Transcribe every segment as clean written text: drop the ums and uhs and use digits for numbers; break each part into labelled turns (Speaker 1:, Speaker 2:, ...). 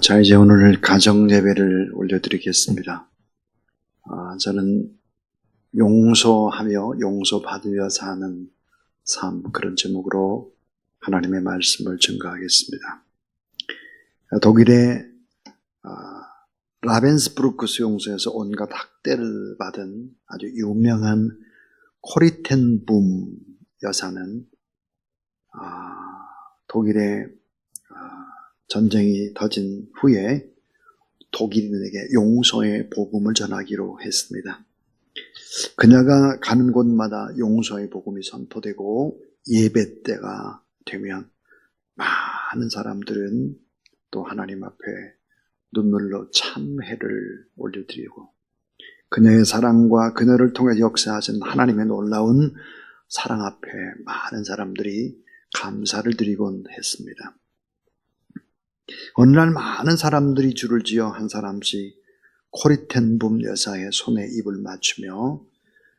Speaker 1: 자, 이제 오늘 가정 예배를 올려드리겠습니다. 저는 용서하며 용서받으며 사는 삶, 그런 제목으로 하나님의 말씀을 증거하겠습니다. 독일의 라벤스부르크 수용소에서 온갖 학대를 받은 아주 유명한 코리텐붐 여사는 독일의 전쟁이 터진 후에 독일인에게 용서의 복음을 전하기로 했습니다. 그녀가 가는 곳마다 용서의 복음이 선포되고 예배 때가 되면 많은 사람들은 또 하나님 앞에 눈물로 참회를 올려드리고 그녀의 사랑과 그녀를 통해 역사하신 하나님의 놀라운 사랑 앞에 많은 사람들이 감사를 드리곤 했습니다. 어느 날 많은 사람들이 줄을 지어 한 사람씩 코리텐붐 여사의 손에 입을 맞추며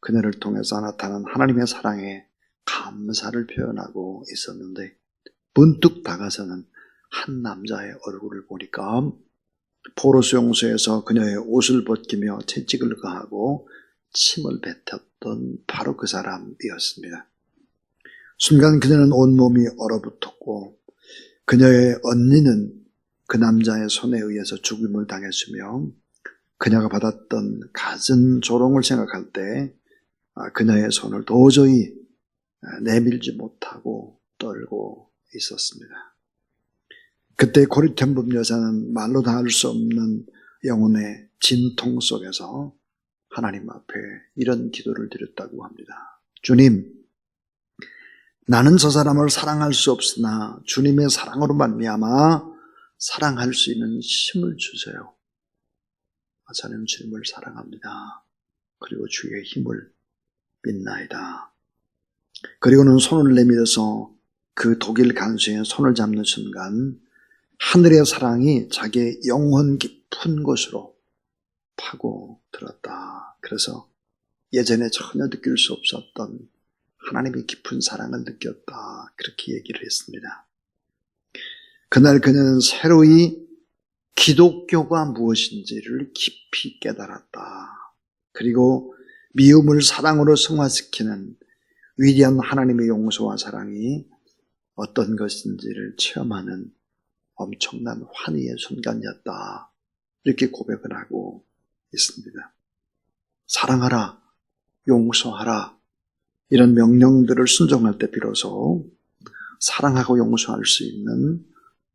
Speaker 1: 그녀를 통해서 나타난 하나님의 사랑에 감사를 표현하고 있었는데 문득 다가서는 한 남자의 얼굴을 보니까 포로 수용소에서 그녀의 옷을 벗기며 채찍을 가하고 침을 뱉었던 바로 그 사람이었습니다. 순간 그녀는 온몸이 얼어붙었고 그녀의 언니는 그 남자의 손에 의해서 죽임을 당했으며 그녀가 받았던 갖은 조롱을 생각할 때 그녀의 손을 도저히 내밀지 못하고 떨고 있었습니다. 그때 코리텐붐 여자는 말로 다 할 수 없는 영혼의 진통 속에서 하나님 앞에 이런 기도를 드렸다고 합니다. 주님, 나는 저 사람을 사랑할 수 없으나 주님의 사랑으로 말미암아 사랑할 수 있는 힘을 주세요. 저는 주님을 사랑합니다. 그리고 주의 힘을 믿나이다. 그리고는 손을 내밀어서 그 독일 간수의 손을 잡는 순간 하늘의 사랑이 자기의 영혼 깊은 곳으로 파고들었다. 그래서 예전에 전혀 느낄 수 없었던 하나님의 깊은 사랑을 느꼈다. 그렇게 얘기를 했습니다. 그날 그녀는 새로이 기독교가 무엇인지를 깊이 깨달았다. 그리고 미움을 사랑으로 승화시키는 위대한 하나님의 용서와 사랑이 어떤 것인지를 체험하는 엄청난 환희의 순간이었다. 이렇게 고백을 하고 있습니다. 사랑하라, 용서하라, 이런 명령들을 순종할 때 비로소 사랑하고 용서할 수 있는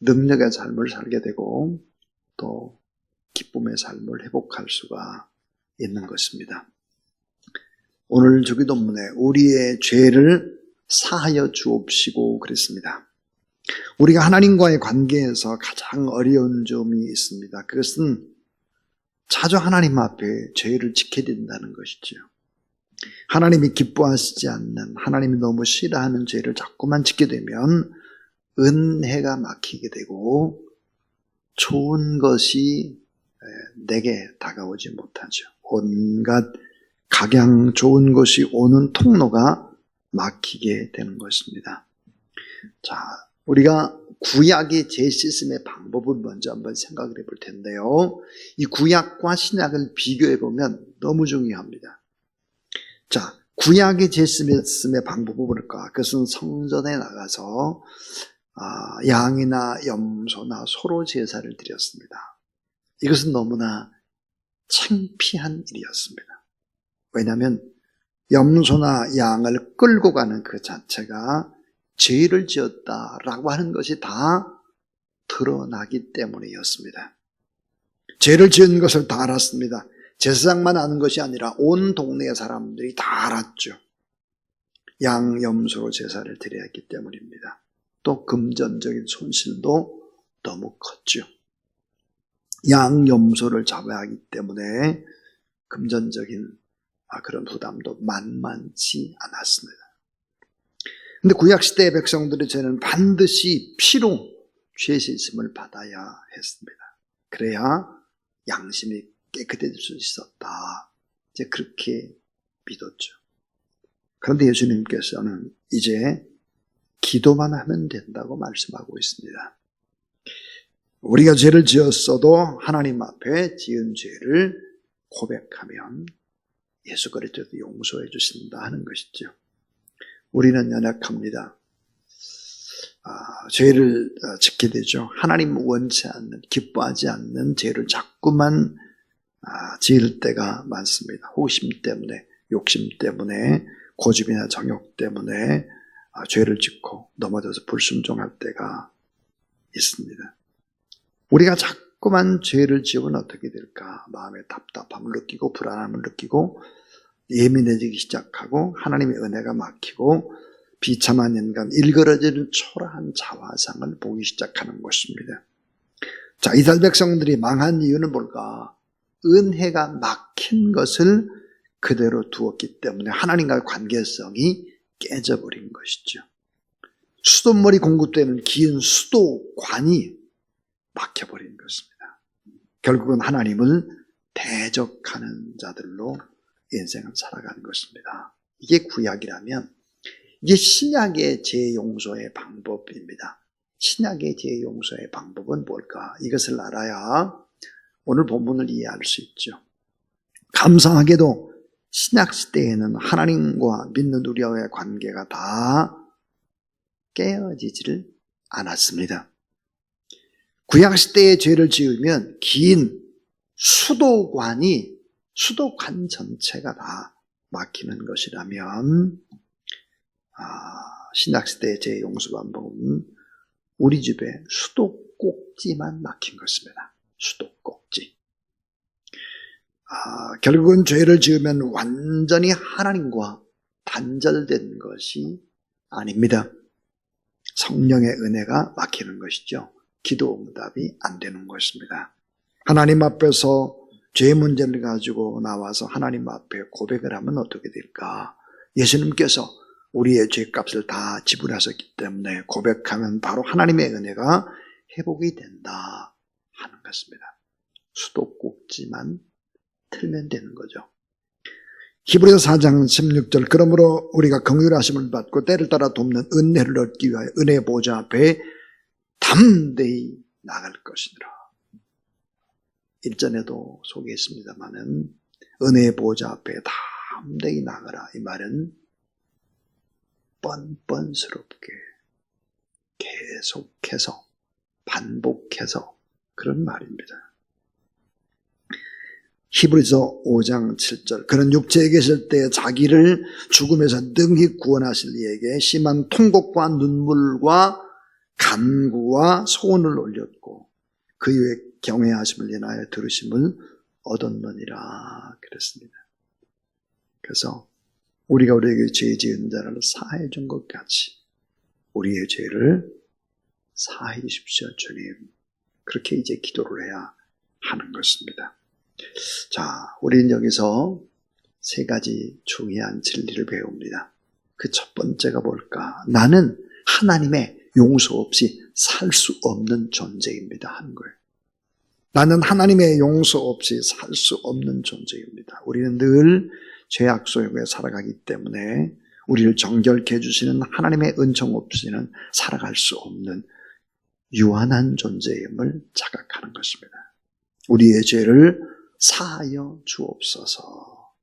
Speaker 1: 능력의 삶을 살게 되고 또 기쁨의 삶을 회복할 수가 있는 것입니다. 오늘 주기도문에 우리의 죄를 사하여 주옵시고 그랬습니다. 우리가 하나님과의 관계에서 가장 어려운 점이 있습니다. 그것은 자주 하나님 앞에 죄를 지켜야 된다는 것이죠. 하나님이 기뻐하시지 않는, 하나님이 너무 싫어하는 죄를 자꾸만 짓게 되면 은혜가 막히게 되고 좋은 것이 내게 다가오지 못하죠. 온갖 각양 좋은 것이 오는 통로가 막히게 되는 것입니다. 자, 우리가 구약의 죄 씻음의 방법을 먼저 한번 생각을 해볼 텐데요. 이 구약과 신약을 비교해 보면 너무 중요합니다. 자, 구약의 죄 씻음의 방법은 뭘까? 그것은 성전에 나가서 양이나 염소나 소로 제사를 드렸습니다. 이것은 너무나 창피한 일이었습니다. 왜냐하면 염소나 양을 끌고 가는 그 자체가 죄를 지었다라고 하는 것이 다 드러나기 때문이었습니다. 죄를 지은 것을 다 알았습니다. 제사장만 아는 것이 아니라 온 동네의 사람들이 다 알았죠. 양, 염소로 제사를 드려야 했기 때문입니다. 또 금전적인 손실도 너무 컸죠. 양, 염소를 잡아야 하기 때문에 금전적인 그런 부담도 만만치 않았습니다. 근데 구약시대의 백성들의 죄는 반드시 피로 죄 씻음을 받아야 했습니다. 그래야 양심이 깨끗해질 수 있었다. 이제 그렇게 믿었죠. 그런데 예수님께서는 이제 기도만 하면 된다고 말씀하고 있습니다. 우리가 죄를 지었어도 하나님 앞에 지은 죄를 고백하면 예수 그리스도도 용서해 주신다 하는 것이죠. 우리는 연약합니다. 죄를 짓게 되죠. 하나님 원치 않는, 기뻐하지 않는 죄를 자꾸만 지을 때가 많습니다. 호기심 때문에, 욕심 때문에, 고집이나 정욕 때문에 죄를 짓고 넘어져서 불순종할 때가 있습니다. 우리가 자꾸만 죄를 지으면 어떻게 될까? 마음에 답답함을 느끼고 불안함을 느끼고 예민해지기 시작하고 하나님의 은혜가 막히고 비참한 인간, 일그러지는 초라한 자화상을 보기 시작하는 것입니다. 자, 이스라엘 백성들이 망한 이유는 뭘까? 은혜가 막힌 것을 그대로 두었기 때문에 하나님과의 관계성이 깨져버린 것이죠. 수돗물이 공급되는 긴 수도관이 막혀버린 것입니다. 결국은 하나님을 대적하는 자들로 인생을 살아가는 것입니다. 이게 구약이라면 이게 신약의 죄 용서의 방법입니다. 신약의 죄 용서의 방법은 뭘까? 이것을 알아야 오늘 본문을 이해할 수 있죠. 감사하게도 신약 시대에는 하나님과 믿는 우리와의 관계가 다 깨어지지를 않았습니다. 구약 시대에 죄를 지으면 긴 수도관 전체가 다 막히는 것이라면 신약 시대의 죄 용서 방법은 우리 집에 수도꼭지만 막힌 것입니다. 수도꼭지. 결국은 죄를 지으면 완전히 하나님과 단절된 것이 아닙니다. 성령의 은혜가 막히는 것이죠. 기도 응답이 안 되는 것입니다. 하나님 앞에서 죄 문제를 가지고 나와서 하나님 앞에 고백을 하면 어떻게 될까? 예수님께서 우리의 죄값을 다 지불하셨기 때문에 고백하면 바로 하나님의 은혜가 회복이 된다 하는 것입니다. 수도꼭지만 틀면 되는 거죠. 히브리서 4장 16절 그러므로 우리가 긍휼하심을 받고 때를 따라 돕는 은혜를 얻기 위하여 은혜의 보좌 앞에 담대히 나갈 것이니라. 일전에도 소개했습니다마는 은혜의 보좌 앞에 담대히 나가라. 이 말은 뻔뻔스럽게 계속해서 반복해서 그런 말입니다. 히브리서 5장 7절 그는 육체에 계실 때 자기를 죽음에서 능히 구원하실 이에게 심한 통곡과 눈물과 간구와 소원을 올렸고 그 이후에 경외하심을 인하여 들으심을 얻었느니라 그랬습니다. 그래서 우리가 우리에게 죄 지은 자를 사해 준 것 같이 우리의 죄를 사해 주십시오 주님. 그렇게 이제 기도를 해야 하는 것입니다. 자, 우리는 여기서 세 가지 중요한 진리를 배웁니다. 그 첫 번째가 뭘까? 나는 하나님의 용서 없이 살 수 없는 존재입니다 하는 거예요. 나는 하나님의 용서 없이 살 수 없는 존재입니다. 우리는 늘 죄악 속에 살아가기 때문에 우리를 정결케 해주시는 하나님의 은총 없이는 살아갈 수 없는 유한한 존재임을 자각하는 것입니다. 우리의 죄를 사하여 주옵소서.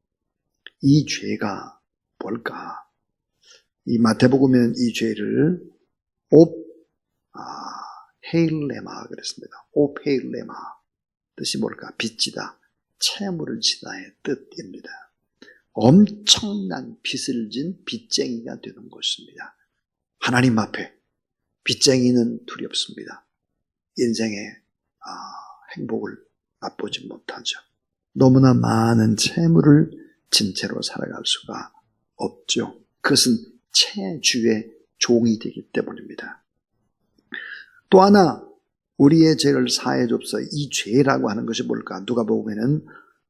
Speaker 1: 이 죄가 뭘까? 이 마태복음에는 이 죄를 헤일레마 그랬습니다. 오페일레마 뜻이 뭘까? 빚지다, 채무를 지다의 뜻입니다. 엄청난 빚을 진 빚쟁이가 되는 것입니다. 하나님 앞에 빚쟁이는 두렵습니다. 인생의 행복을 맛보지 못하죠. 너무나 많은 채무를 진 채로 살아갈 수가 없죠. 그것은 채주의 종이 되기 때문입니다. 또 하나 우리의 죄를 사해 줍소. 이 죄라고 하는 것이 뭘까? 누가복음에는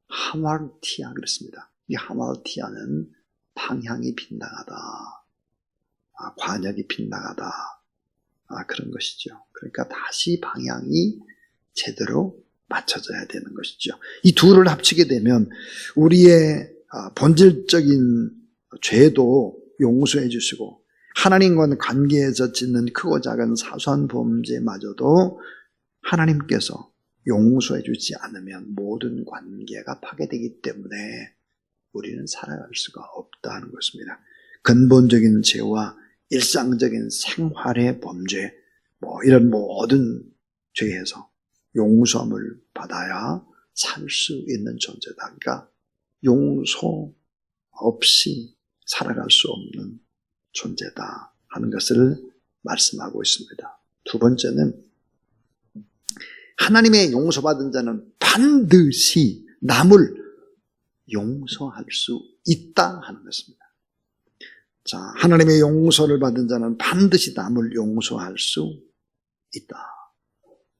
Speaker 1: 하말티아 그랬습니다. 이 하말티아는 방향이 빗나가다, 관역이 빗나가다 그런 것이죠. 그러니까 다시 방향이 제대로 맞춰져야 되는 것이죠. 이 둘을 합치게 되면 우리의 본질적인 죄도 용서해 주시고 하나님과의 관계에서 짓는 크고 작은 사소한 범죄마저도 하나님께서 용서해 주지 않으면 모든 관계가 파괴되기 때문에 우리는 살아갈 수가 없다는 것입니다. 근본적인 죄와 일상적인 생활의 범죄, 이런 모든 죄에서 용서함을 받아야 살 수 있는 존재다. 그러니까 용서 없이 살아갈 수 없는 존재다 하는 것을 말씀하고 있습니다. 두 번째는 하나님의 용서받은 자는 반드시 남을 용서할 수 있다 하는 것입니다. 자, 하나님의 용서를 받은 자는 반드시 남을 용서할 수 있다.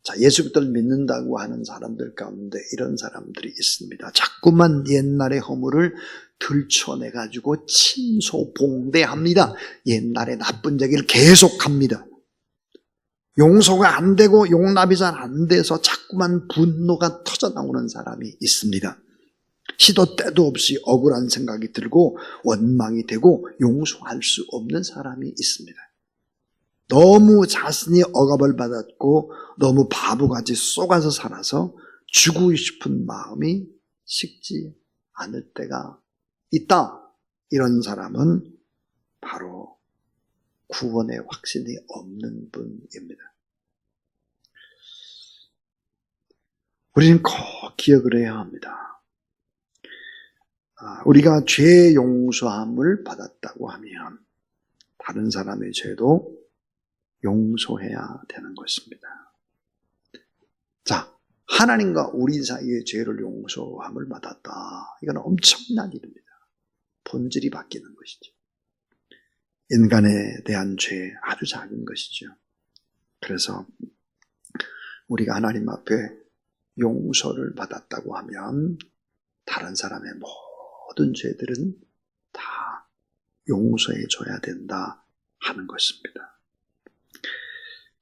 Speaker 1: 자, 예수 그리스도를 믿는다고 하는 사람들 가운데 이런 사람들이 있습니다. 자꾸만 옛날의 허물을 들춰내가지고 침소봉대합니다. 옛날의 나쁜 얘기를 계속합니다. 용서가 안 되고 용납이 잘 안 돼서 자꾸만 분노가 터져나오는 사람이 있습니다. 시도 때도 없이 억울한 생각이 들고 원망이 되고 용서할 수 없는 사람이 있습니다. 너무 자신이 억압을 받았고 너무 바보같이 속아서 살아서 죽고 싶은 마음이 식지 않을 때가 있다. 이런 사람은 바로 구원의 확신이 없는 분입니다. 우리는 꼭 기억을 해야 합니다. 우리가 죄 용서함을 받았다고 하면 다른 사람의 죄도 용서해야 되는 것입니다. 자, 하나님과 우리 사이의 죄를 용서함을 받았다. 이건 엄청난 일입니다. 본질이 바뀌는 것이죠. 인간에 대한 죄 아주 작은 것이죠. 그래서 우리가 하나님 앞에 용서를 받았다고 하면 다른 사람의 모든 죄들은 다 용서해 줘야 된다 하는 것입니다.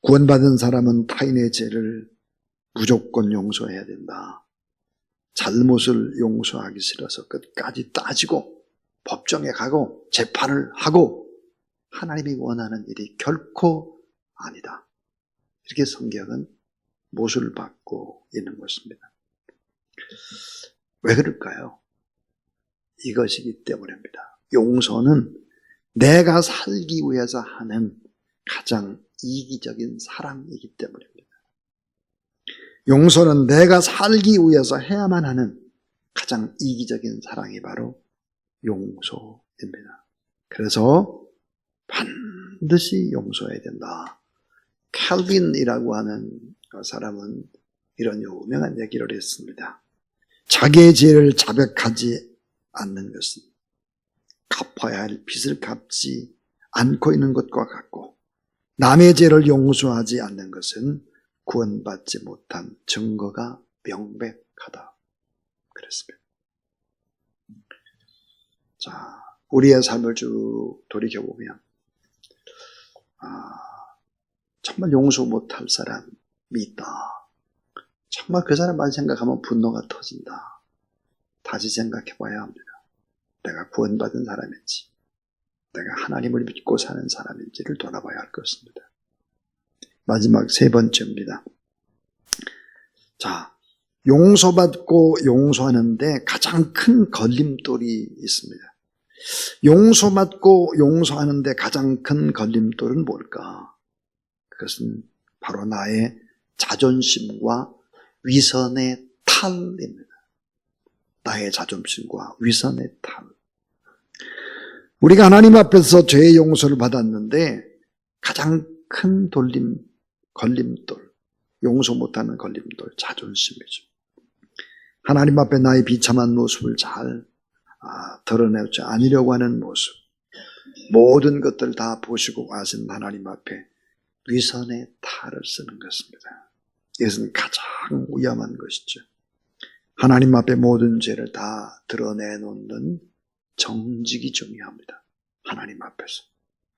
Speaker 1: 구원받은 사람은 타인의 죄를 무조건 용서해야 된다. 잘못을 용서하기 싫어서 끝까지 따지고 법정에 가고 재판을 하고 하나님이 원하는 일이 결코 아니다. 이렇게 성경은 못을 받고 있는 것입니다. 왜 그럴까요? 이것이기 때문입니다. 용서는 내가 살기 위해서 하는 가장 이기적인 사랑이기 때문입니다. 용서는 내가 살기 위해서 해야만 하는 가장 이기적인 사랑이 바로 용서입니다. 그래서 반드시 용서해야 된다. 칼빈이라고 하는 사람은 이런 유명한 얘기를 했습니다. 자기의 죄를 자백하지 않는 것은 갚아야 할 빚을 갚지 않고 있는 것과 같고 남의 죄를 용서하지 않는 것은 구원받지 못한 증거가 명백하다. 그랬습니다. 자, 우리의 삶을 쭉 돌이켜보면 정말 용서 못할 사람이 있다. 정말 그 사람만 생각하면 분노가 터진다. 다시 생각해 봐야 합니다. 내가 구원받은 사람인지 내가 하나님을 믿고 사는 사람인지를 돌아봐야 할 것입니다. 마지막 세 번째입니다. 자, 용서받고 용서하는데 가장 큰 걸림돌이 있습니다. 용서받고 용서하는데 가장 큰 걸림돌은 뭘까? 그것은 바로 나의 자존심과 위선의 탈입니다. 나의 자존심과 위선의 탈. 우리가 하나님 앞에서 죄의 용서를 받았는데 가장 큰 걸림돌, 용서 못하는 걸림돌, 자존심이죠. 하나님 앞에 나의 비참한 모습을 잘 드러내지 않으려고 하는 모습, 모든 것들을 다 보시고 아신 하나님 앞에 위선의 탈을 쓰는 것입니다. 이것은 가장 위험한 것이죠. 하나님 앞에 모든 죄를 다 드러내놓는 정직이 중요합니다. 하나님 앞에서.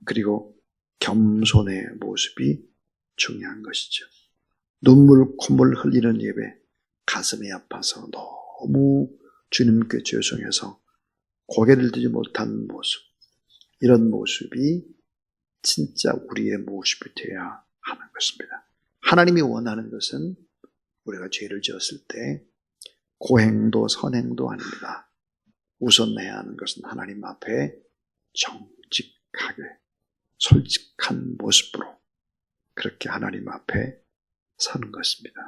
Speaker 1: 그리고 겸손의 모습이 중요한 것이죠. 눈물, 콧물 흘리는 예배, 가슴이 아파서 너무 주님께 죄송해서 고개를 들지 못한 모습, 이런 모습이 진짜 우리의 모습이 되어야 하는 것입니다. 하나님이 원하는 것은 우리가 죄를 지었을 때 고행도 선행도 아닙니다. 우선 해야 하는 것은 하나님 앞에 정직하게 솔직한 모습으로 그렇게 하나님 앞에 사는 것입니다.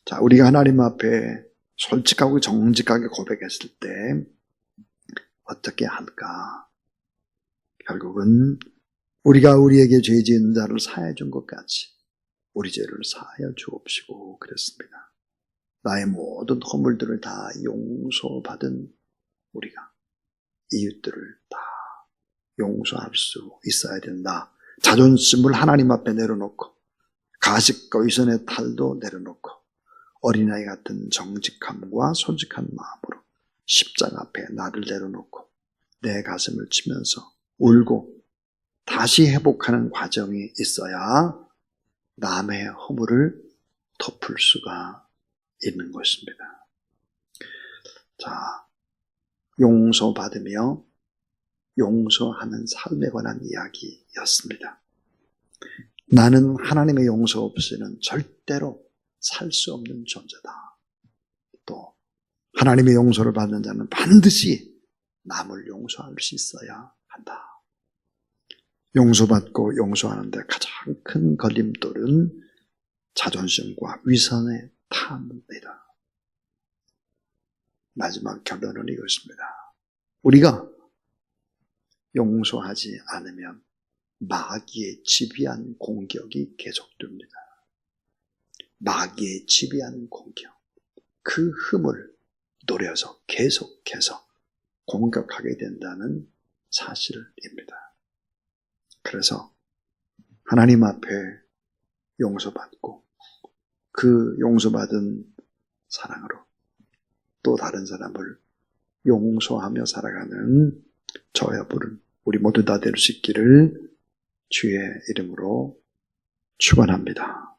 Speaker 1: 자, 우리가 하나님 앞에 솔직하고 정직하게 고백했을 때 어떻게 할까? 결국은 우리가 우리에게 죄 지은 자를 사해 준 것 같이 우리 죄를 사하여 주옵시고 그랬습니다. 나의 모든 허물들을 다 용서받은 우리가 이웃들을 다 용서할 수 있어야 된다. 자존심을 하나님 앞에 내려놓고 가식과 위선의 탈도 내려놓고 어린아이 같은 정직함과 솔직한 마음으로 십자가 앞에 나를 내려놓고 내 가슴을 치면서 울고 다시 회복하는 과정이 있어야 남의 허물을 덮을 수가 있는 것입니다. 자, 용서받으며 용서하는 삶에 관한 이야기였습니다. 나는 하나님의 용서 없이는 절대로 살 수 없는 존재다. 또 하나님의 용서를 받는 자는 반드시 남을 용서할 수 있어야 한다. 용서받고 용서하는데 가장 큰 걸림돌은 자존심과 위선의 탐입니다. 마지막 결론은 이것입니다. 우리가 용서하지 않으면 마귀의 지배한 공격이 계속됩니다. 마귀의 지배한 공격, 그 흠을 노려서 계속해서 공격하게 된다는 사실입니다. 그래서 하나님 앞에 용서받고 그 용서받은 사랑으로 또 다른 사람을 용서하며 살아가는 저 여러분 우리 모두 다 될 수 있기를 주의 이름으로 축원합니다.